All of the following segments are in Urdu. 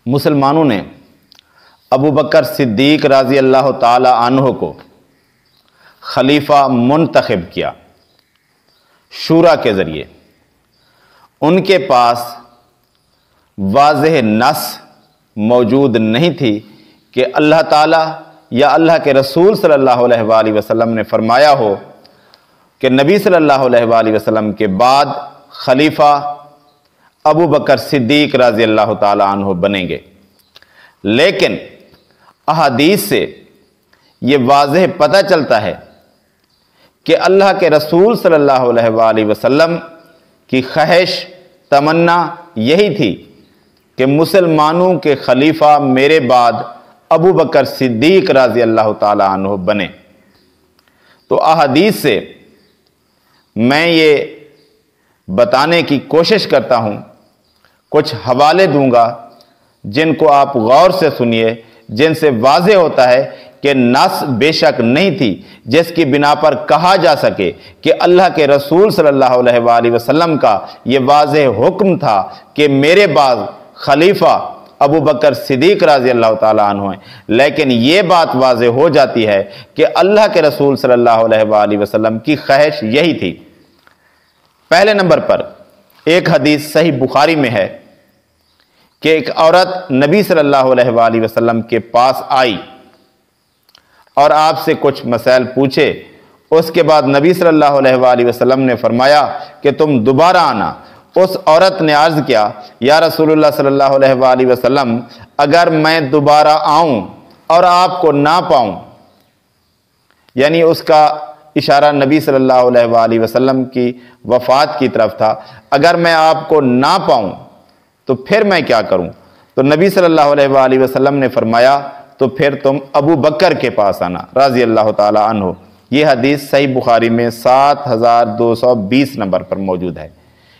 مسلمانوں نے ابو بکر صدیق رضی اللہ تعالی عنہ کو خلیفہ منتخب کیا شورا کے ذریعے۔ ان کے پاس واضح نص موجود نہیں تھی کہ اللہ تعالیٰ یا اللہ کے رسول صلی اللہ علیہ وآلہ وسلم نے فرمایا ہو کہ نبی صلی اللہ علیہ وآلہ وسلم کے بعد خلیفہ ابو بکر صدیق رضی اللہ تعالی عنہ بنیں گے، لیکن احادیث سے یہ واضح پتہ چلتا ہے کہ اللہ کے رسول صلی اللہ علیہ وآلہ وسلم کی خواہش تمنا یہی تھی کہ مسلمانوں کے خلیفہ میرے بعد ابو بکر صدیق رضی اللہ تعالی عنہ بنے۔ تو احادیث سے میں یہ بتانے کی کوشش کرتا ہوں، کچھ حوالے دوں گا جن کو آپ غور سے سنیے، جن سے واضح ہوتا ہے کہ نص بے شک نہیں تھی جس کی بنا پر کہا جا سکے کہ اللہ کے رسول صلی اللہ علیہ وآلہ وسلم کا یہ واضح حکم تھا کہ میرے بعد خلیفہ ابو بکر صدیق رضی اللہ تعالیٰ عنہ ہیں، لیکن یہ بات واضح ہو جاتی ہے کہ اللہ کے رسول صلی اللہ علیہ وآلہ وسلم کی خواہش یہی تھی۔ پہلے نمبر پر ایک حدیث صحیح بخاری میں ہے کہ ایک عورت نبی صلی اللہ علیہ وآلہ وسلم کے پاس آئی اور آپ سے کچھ مسائل پوچھے۔ اس کے بعد نبی صلی اللہ علیہ وآلہ وسلم نے فرمایا کہ تم دوبارہ آنا۔ اس عورت نے عرض کیا، یا رسول اللہ صلی اللہ علیہ وآلہ وسلم، اگر میں دوبارہ آؤں اور آپ کو نہ پاؤں، یعنی اس کا اشارہ نبی صلی اللہ علیہ وآلہ وسلم کی وفات کی طرف تھا، اگر میں آپ کو نہ پاؤں تو پھر میں کیا کروں؟ تو نبی صلی اللہ علیہ وآلہ وسلم نے فرمایا تو پھر تم ابو بکر کے پاس آنا رضی اللہ تعالی عنہ۔ یہ حدیث صحیح بخاری میں 7220 نمبر پر موجود ہے۔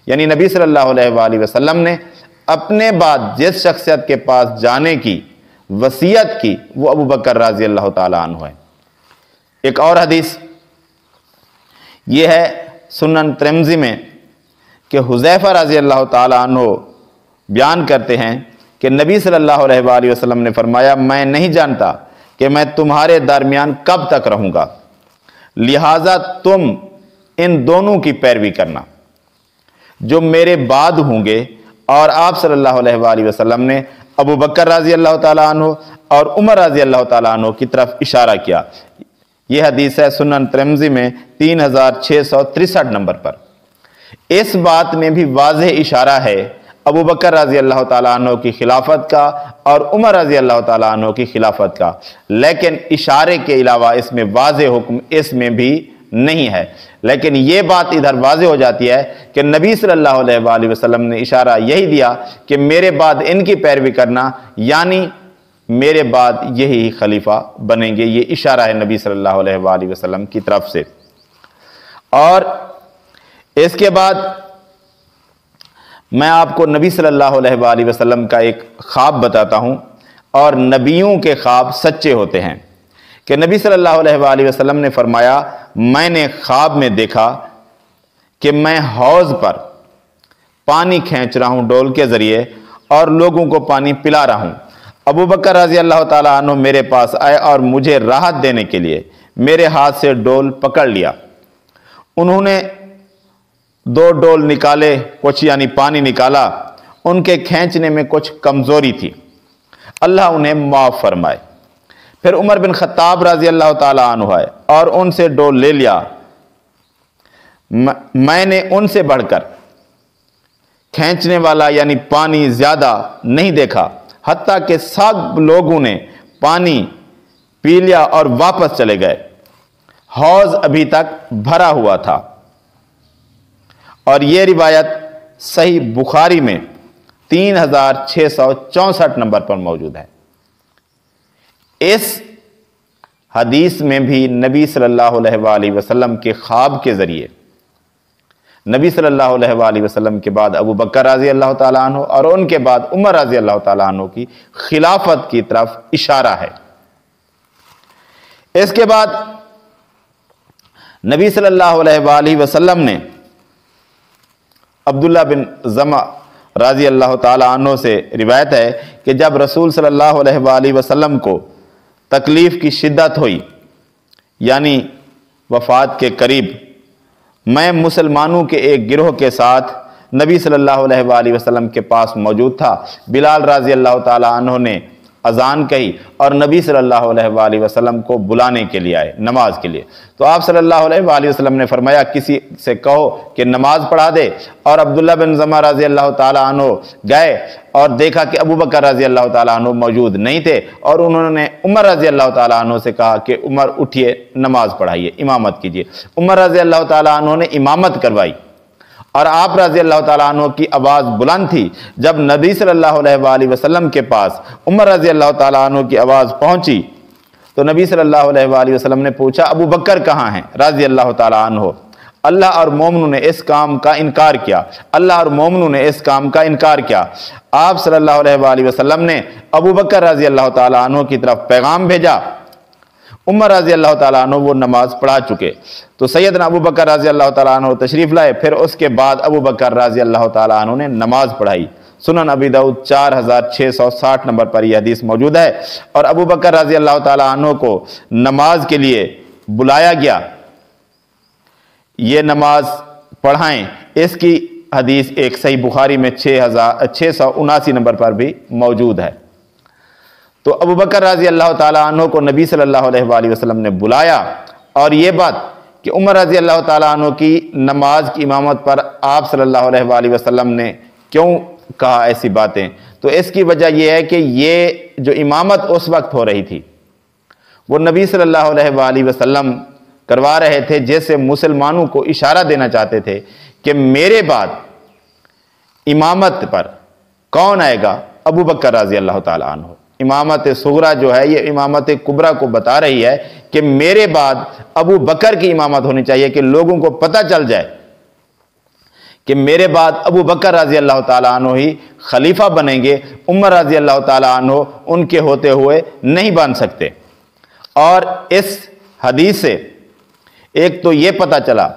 یعنی نبی صلی اللہ علیہ وآلہ وسلم نے اپنے بعد جس شخصیت کے پاس جانے کی وصیت کی وہ ابو بکر رضی اللہ تعالی عنہ ہے۔ ایک اور حدیث یہ ہے سنن ترمذی میں کہ حذیفہ رضی اللہ تعالی عنہ بیان کرتے ہیں کہ نبی صلی اللہ علیہ وآلہ وسلم نے فرمایا، میں نہیں جانتا کہ میں تمہارے درمیان کب تک رہوں گا، لہٰذا تم ان دونوں کی پیروی کرنا جو میرے بعد ہوں گے۔ اور آپ صلی اللہ علیہ وآلہ وسلم نے ابو بکر رضی اللہ تعالیٰ عنہ اور عمر رضی اللہ تعالیٰ عنہ کی طرف اشارہ کیا۔ یہ حدیث ہے سنن ترمذی میں 3663 نمبر پر۔ اس بات میں بھی واضح اشارہ ہے ابو بکر رضی اللہ تعالیٰ عنہ کی خلافت کا اور عمر رضی اللہ تعالیٰ عنہ کی خلافت کا، لیکن اشارے کے علاوہ اس میں واضح حکم اس میں بھی نہیں ہے۔ لیکن یہ بات ادھر واضح ہو جاتی ہے کہ نبی صلی اللہ علیہ وآلہ وسلم نے اشارہ یہی دیا کہ میرے بعد ان کی پیروی کرنا، یعنی میرے بعد یہی خلیفہ بنیں گے۔ یہ اشارہ ہے نبی صلی اللہ علیہ وآلہ وسلم کی طرف سے۔ اور اس کے بعد میں آپ کو نبی صلی اللہ علیہ وآلہ وسلم کا ایک خواب بتاتا ہوں، اور نبیوں کے خواب سچے ہوتے ہیں کہ نبی صلی اللہ علیہ وآلہ وسلم نے فرمایا، میں نے خواب میں دیکھا کہ میں حوض پر پانی کھینچ رہا ہوں ڈول کے ذریعے اور لوگوں کو پانی پلا رہا ہوں۔ ابو بکر رضی اللہ تعالیٰ عنہ میرے پاس آئے اور مجھے راحت دینے کے لیے میرے ہاتھ سے ڈول پکڑ لیا۔ انہوں نے 2 ڈول نکالے، کچھ یعنی پانی نکالا، ان کے کھینچنے میں کچھ کمزوری تھی، اللہ انہیں معاف فرمائے۔ پھر عمر بن خطاب رضی اللہ تعالیٰ عنہ آئے اور ان سے ڈول لے لیا۔ میں نے ان سے بڑھ کر کھینچنے والا یعنی پانی زیادہ نہیں دیکھا، حتیٰ کہ سب لوگوں نے پانی پی لیا اور واپس چلے گئے۔ حوض ابھی تک بھرا ہوا تھا۔ اور یہ روایت صحیح بخاری میں 3664 نمبر پر موجود ہے۔ اس حدیث میں بھی نبی صلی اللہ علیہ وآلہ وسلم کے خواب کے ذریعے نبی صلی اللہ علیہ وآلہ وسلم کے بعد ابو بکر رضی اللہ تعالیٰ عنہ اور ان کے بعد عمر رضی اللہ تعالیٰ عنہ کی خلافت کی طرف اشارہ ہے۔ اس کے بعد نبی صلی اللہ علیہ وآلہ وسلم نے عبداللہ بن زمع رضی اللہ تعالیٰ عنہ سے روایت ہے کہ جب رسول صلی اللہ علیہ وآلہ وسلم کو تکلیف کی شدت ہوئی، یعنی وفات کے قریب، میں مسلمانوں کے ایک گروہ کے ساتھ نبی صلی اللہ علیہ وآلہ وسلم کے پاس موجود تھا۔ بلال رضی اللہ تعالیٰ عنہ نے اذان کہی اور نبی صلی اللہ علیہ وآلہ وسلم کو بلانے کے لیے آئے نماز کے لیے، تو آپ صلی اللہ علیہ وآلہ وسلم نے فرمایا کسی سے کہو کہ نماز پڑھا دے، اور عبداللہ بن زمعہ رضی اللہ تعالیٰ عنہ گئے اور دیکھا کہ ابو بکر رضی اللہ تعالیٰ عنہ موجود نہیں تھے، اور انہوں نے عمر رضی اللہ تعالیٰ عنہ سے کہا کہ عمر اٹھیے، نماز پڑھائیے، امامت کیجیے۔ عمر رضی اللہ تعالیٰ عنہ نے امامت کروائی، اور آپ رضی اللہ تعالیٰ عنہ کی آواز بلند تھی۔ جب نبی صلی اللہ علیہ وآلہ وسلم کے پاس عمر رضی اللہ تعالیٰ عنہ کی آواز پہنچی تو نبی صلی اللہ علیہ وآلہ وسلم نے پوچھا ابو بکر کہاں ہیں رضی اللہ تعالیٰ عنہ؟ اللہ اور مومنوں نے اس کام کا انکار کیا، اللہ اور مومنوں نے اس کام کا انکار کیا۔ آپ صلی اللہ علیہ وآلہ وسلم نے ابو بکر رضی اللہ تعالیٰ عنہ کی طرف پیغام بھیجا۔ عمر رضی اللہ تعالیٰ عنہ وہ نماز پڑھا چکے، تو سیدنا ابو بکر رضی اللہ تعالیٰ عنہ تشریف لائے، پھر اس کے بعد ابو بکر رضی اللہ تعالیٰ عنہ نے نماز پڑھائی۔ سنن ابی داؤد 4660 نمبر پر یہ حدیث موجود ہے، اور ابو بکر رضی اللہ تعالیٰ عنہ کو نماز کے لیے بلایا گیا، یہ نماز پڑھائیں، اس کی حدیث ایک صحیح بخاری میں 679 نمبر پر بھی موجود ہے۔ تو ابو بکر رضی اللہ تعالیٰ عنہ کو نبی صلی اللہ علیہ وآلہ وسلم نے بلایا، اور یہ بات کہ عمر رضی اللہ تعالیٰ عنہ کی نماز کی امامت پر آپ صلی اللہ علیہ وآلہ وسلم نے کیوں کہا ایسی باتیں، تو اس کی وجہ یہ ہے کہ یہ جو امامت اس وقت ہو رہی تھی وہ نبی صلی اللہ علیہ وآلہ وسلم کروا رہے تھے، جیسے مسلمانوں کو اشارہ دینا چاہتے تھے کہ میرے بعد امامت پر کون آئے گا؟ ابو بکر رضی اللہ تعالیٰ عنہ۔ امامت صغرا جو ہے یہ امامت کبریٰ کو بتا رہی ہے کہ میرے بعد ابو بکر کی امامت ہونی چاہیے، کہ لوگوں کو پتہ چل جائے کہ میرے بعد ابو بکر رضی اللہ تعالیٰ عنہ ہی خلیفہ بنیں گے، عمر رضی اللہ تعالیٰ عنہ ان کے ہوتے ہوئے نہیں بن سکتے۔ اور اس حدیث سے ایک تو یہ پتہ چلا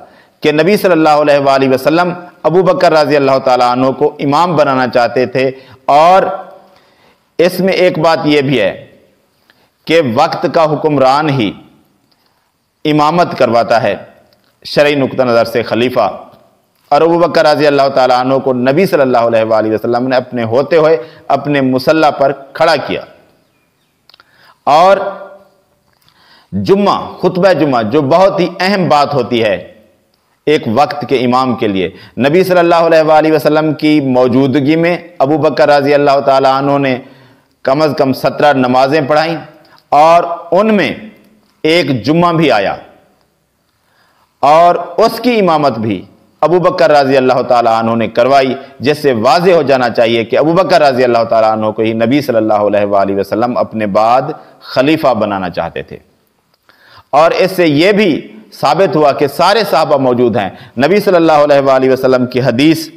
کہ نبی صلی اللہ علیہ وآلہ وسلم ابو بکر رضی اللہ تعالیٰ عنہ کو امام بنانا چاہتے تھے، اور اس میں ایک بات یہ بھی ہے کہ وقت کا حکمران ہی امامت کرواتا ہے شرعی نقطہ نظر سے خلیفہ، اور ابو بکر رضی اللہ تعالیٰ عنہ کو نبی صلی اللہ علیہ وآلہ وسلم نے اپنے ہوتے ہوئے اپنے مصلی پر کھڑا کیا۔ اور جمعہ، خطبہ جمعہ جو بہت ہی اہم بات ہوتی ہے ایک وقت کے امام کے لیے، نبی صلی اللہ علیہ وآلہ وسلم کی موجودگی میں ابو بکر رضی اللہ تعالیٰ عنہ نے کم از کم 17 نمازیں پڑھائیں، اور ان میں ایک جمعہ بھی آیا، اور اس کی امامت بھی ابو بکر رضی اللہ تعالیٰ عنہ نے کروائی، جس سے واضح ہو جانا چاہیے کہ ابو بکر رضی اللہ تعالیٰ عنہ کو ہی نبی صلی اللہ علیہ وآلہ وسلم اپنے بعد خلیفہ بنانا چاہتے تھے۔ اور اس سے یہ بھی ثابت ہوا کہ سارے صحابہ موجود ہیں۔ نبی صلی اللہ علیہ وآلہ وسلم کی حدیث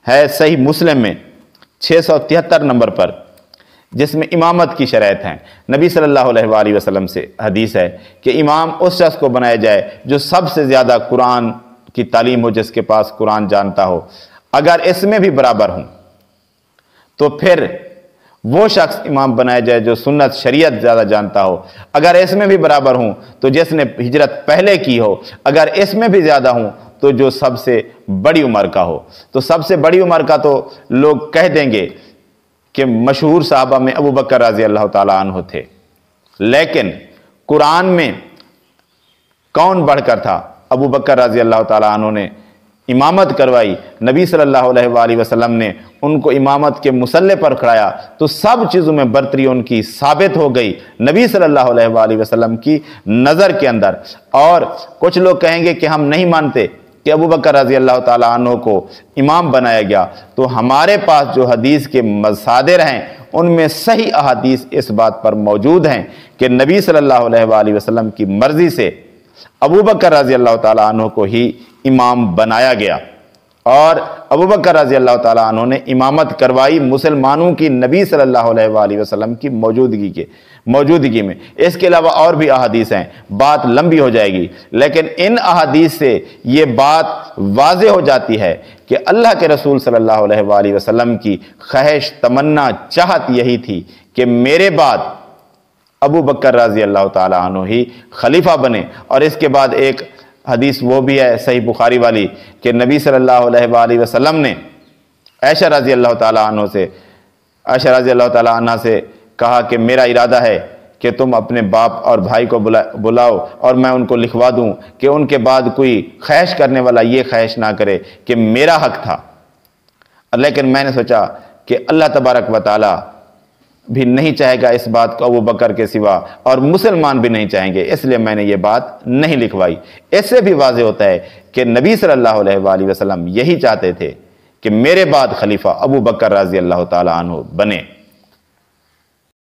ہے صحیح مسلم میں 673 نمبر پر، جس میں امامت کی شرائط ہیں۔ نبی صلی اللہ علیہ وآلہ وسلم سے حدیث ہے کہ امام اس شخص کو بنایا جائے جو سب سے زیادہ قرآن کی تعلیم ہو، جس کے پاس قرآن جانتا ہو۔ اگر اس میں بھی برابر ہوں تو پھر وہ شخص امام بنایا جائے جو سنت شریعت زیادہ جانتا ہو۔ اگر اس میں بھی برابر ہوں تو جس نے ہجرت پہلے کی ہو۔ اگر اس میں بھی زیادہ ہوں تو جو سب سے بڑی عمر کا ہو۔ تو سب سے بڑی عمر کا تو لوگ کہہ دیں گے کہ مشہور صحابہ میں ابو بکر رضی اللہ تعالیٰ عنہ تھے، لیکن قرآن میں کون بڑھ کر تھا؟ ابو بکر رضی اللہ تعالیٰ عنہ نے امامت کروائی، نبی صلی اللہ علیہ وآلہ وسلم نے ان کو امامت کے مصلی پر کھڑایا، تو سب چیزوں میں برتری ان کی ثابت ہو گئی نبی صلی اللہ علیہ وآلہ وسلم کی نظر کے اندر۔ اور کچھ لوگ کہیں گے کہ ہم نہیں مانتے کہ ابو بکر رضی اللہ تعالیٰ عنہ کو امام بنایا گیا، تو ہمارے پاس جو حدیث کے مصادر ہیں ان میں صحیح احادیث اس بات پر موجود ہیں کہ نبی صلی اللہ علیہ وآلہ وسلم کی مرضی سے ابو بکر رضی اللہ تعالیٰ عنہ کو ہی امام بنایا گیا۔ اور ابو بکر رضی اللہ تعالیٰ عنہ نے امامت کروائی مسلمانوں کی نبی صلی اللہ علیہ وآلہ وسلم کی موجودگی میں۔ اس کے علاوہ اور بھی احادیث ہیں، بات لمبی ہو جائے گی، لیکن ان احادیث سے یہ بات واضح ہو جاتی ہے کہ اللہ کے رسول صلی اللہ علیہ وآلہ وسلم کی خواہش، تمنا، چاہت یہی تھی کہ میرے بعد ابو بکر رضی اللہ تعالیٰ عنہ ہی خلیفہ بنے۔ اور اس کے بعد ایک حدیث وہ بھی ہے صحیح بخاری والی کہ نبی صلی اللہ علیہ وآلہ وسلم نے عائشہ رضی اللہ تعالیٰ عنہ سے کہا کہ میرا ارادہ ہے کہ تم اپنے باپ اور بھائی کو بلاؤ اور میں ان کو لکھوا دوں کہ ان کے بعد کوئی خواہش کرنے والا یہ خواہش نہ کرے کہ میرا حق تھا۔ لیکن میں نے سوچا کہ اللہ تبارک و تعالیٰ بھی نہیں چاہے گا اس بات کو ابو بکر کے سوا، اور مسلمان بھی نہیں چاہیں گے، اس لیے میں نے یہ بات نہیں لکھوائی۔ اس سے بھی واضح ہوتا ہے کہ نبی صلی اللہ علیہ وآلہ وسلم یہی چاہتے تھے کہ میرے بعد خلیفہ ابو بکر رضی اللہ تعالیٰ عنہ بنے۔